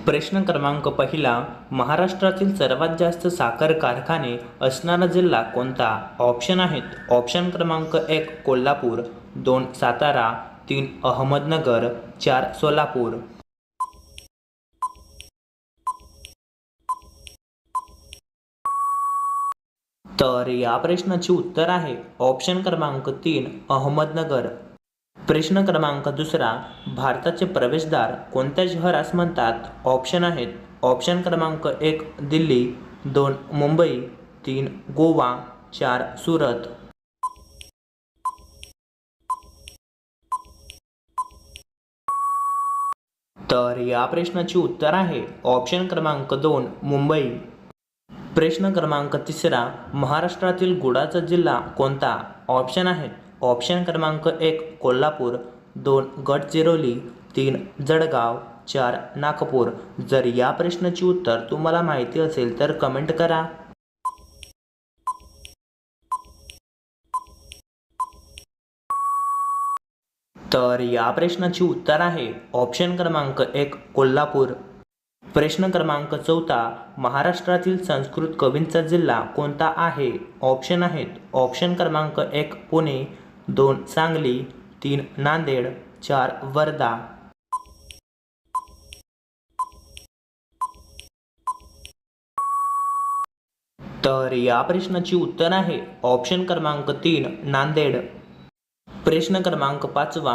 प्रश्न क्रमांक पहिला, महाराष्ट्रातील सर्वात जास्त साखर कारखाने असणारा जिल्हा कोणता? ऑप्शन आहेत. ऑप्शन क्रमांक 1 कोल्हापूर, 2 सातारा, 3 अहमदनगर, 4 सोलापूर. तर या प्रश्नाचे उत्तर आहे ऑप्शन क्रमांक 3 अहमदनगर. प्रश्न क्रमांक दुसरा, भारताचे प्रवेशद्वार कोणत्या शहरास म्हणतात? ऑप्शन आहेत. ऑप्शन क्रमांक 1 दिल्ली, 2 मुंबई, 3 गोवा, 4 सुरत. तर या प्रश्नाचे उत्तर आहे ऑप्शन क्रमांक 2 मुंबई. प्रश्न क्रमांक तिसरा, महाराष्ट्रातील गुळाचा जिल्हा कोणता? ऑप्शन आहेत. ऑप्शन क्रमांक 1 कोल्हापूर, 2 गडचिरोली, 3 जळगाव, 4 नागपूर. जर या प्रश्नाचे उत्तर तुम्हाला माहिती असेल तर कमेंट करा. तर या प्रश्नाचे उत्तर आहे ऑप्शन क्रमांक 1 कोल्हापूर. प्रश्न क्रमांक चौथा, महाराष्ट्रातील संस्कृत कवींचा जिल्हा कोणता आहे? ऑप्शन आहेत. ऑप्शन क्रमांक 1 पुणे, 2 सांगली, 3 नांदेड, 4 वर्धा. तर या प्रश्नाचे उत्तर आहे ऑप्शन क्रमांक 3 नांदेड. प्रश्न क्रमांक 5वा,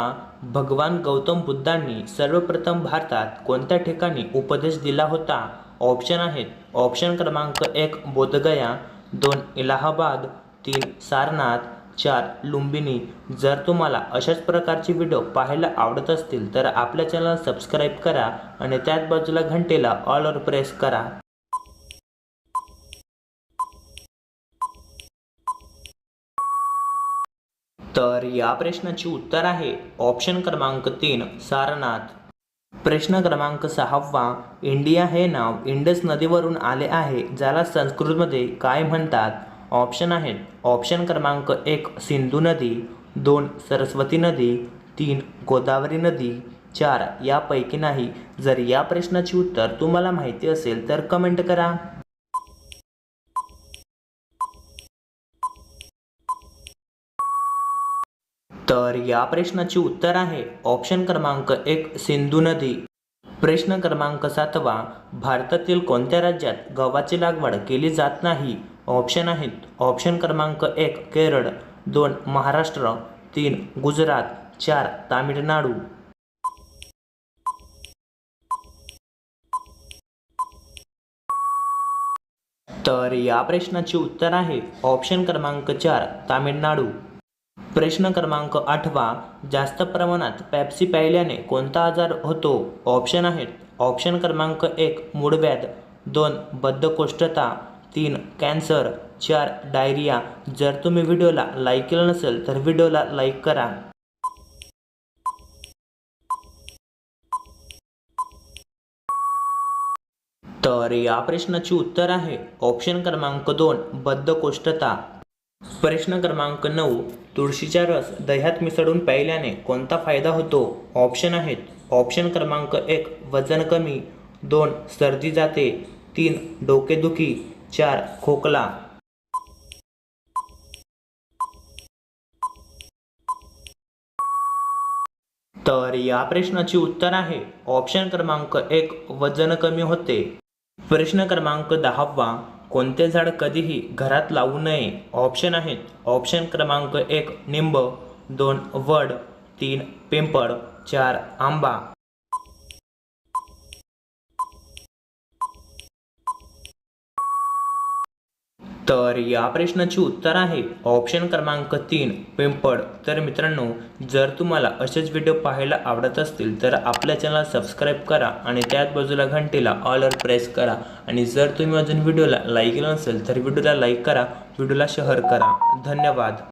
भगवान गौतम बुद्धांनी सर्वप्रथम भारतात कोणत्या ठिकाणी उपदेश दिला होता? ऑप्शन आहेत. ऑप्शन क्रमांक 1 बोधगया, 2 इलाहाबाद, 3 सारनाथ, 4 लुंबिनी. जर तुम्हाला अशाच प्रकारचे व्हिडिओ पाहायला आवडत असतील तर आपल्या चॅनलला सबस्क्राईब करा आणि त्याच बाजूला घंटेला ऑलवर प्रेस करा. तर या प्रश्नाचे उत्तर आहे ऑप्शन क्रमांक 3 सारनाथ. प्रश्न क्रमांक 6वा, इंडिया हे नाव इंडस नदीवरून आले आहे, ज्याला संस्कृतमध्ये काय म्हणतात? ऑप्शन आहेत. ऑप्शन क्रमांक 1 सिंधू नदी, 2 सरस्वती नदी, 3 गोदावरी नदी, 4 यापैकी नाही. जर या प्रश्नाचे उत्तर तुम्हाला माहिती असेल तर कमेंट करा. तर या प्रश्नाचे उत्तर आहे ऑप्शन क्रमांक 1 सिंधू नदी. प्रश्न क्रमांक 7वा, भारतातील कोणत्या राज्यात गव्हाची लागवड केली जात नाही? ऑप्शन आहेत. ऑप्शन क्रमांक 1 केरळ, 2 महाराष्ट्र, 3 गुजरात, 4 तामिळनाडू. तर या प्रश्नाचे उत्तर आहे ऑप्शन क्रमांक 4 तामिळनाडू. प्रश्न क्रमांक 8वा, जास्त प्रमाणात पेप्सी प्यायल्याने कोणता आजार होतो? ऑप्शन आहेत. ऑप्शन क्रमांक 1 मूळव्याध, 2 बद्धकोष्ठता, 3 कॅन्सर, 4 डायरिया. जर तुम्ही व्हिडिओला लाईक केलं नसेल तर व्हिडिओला लाईक करा. तर या प्रश्नाचे उत्तर आहे ऑप्शन क्रमांक 2 बद्धकोष्ठता. प्रश्न क्रमांक 9, तुळशीचा रस दह्यात मिसळून प्यायल्याने कोणता फायदा होतो? ऑप्शन आहेत. ऑप्शन क्रमांक 1 वजन कमी, 2 सर्दी जाते, 3 डोकेदुखी, 4 खोकला. तर या प्रश्नाचे उत्तर आहे ऑप्शन क्रमांक 1 वजन कमी होते. प्रश्न क्रमांक 10वा, कोणते झाड कधीही घरात लावू नये? ऑप्शन आहेत. ऑप्शन क्रमांक 1 निंब, 2 वड, 3 पिंपळ, 4 आंबा. तर या प्रश्नाचे उत्तर आहे ऑप्शन क्रमांक 3 पिंपळ. तर मित्रांनो, जर तुम्हाला असेच व्हिडिओ पाहायला आवडत असतील तर आपल्या चॅनलला सबस्क्राईब करा आणि त्याच बाजूला घंटेला ऑलवर प्रेस करा. आणि जर तुम्ही अजून व्हिडिओला लाईक केलं नसेल तर व्हिडिओला लाईक करा, व्हिडिओला शेअर करा. धन्यवाद.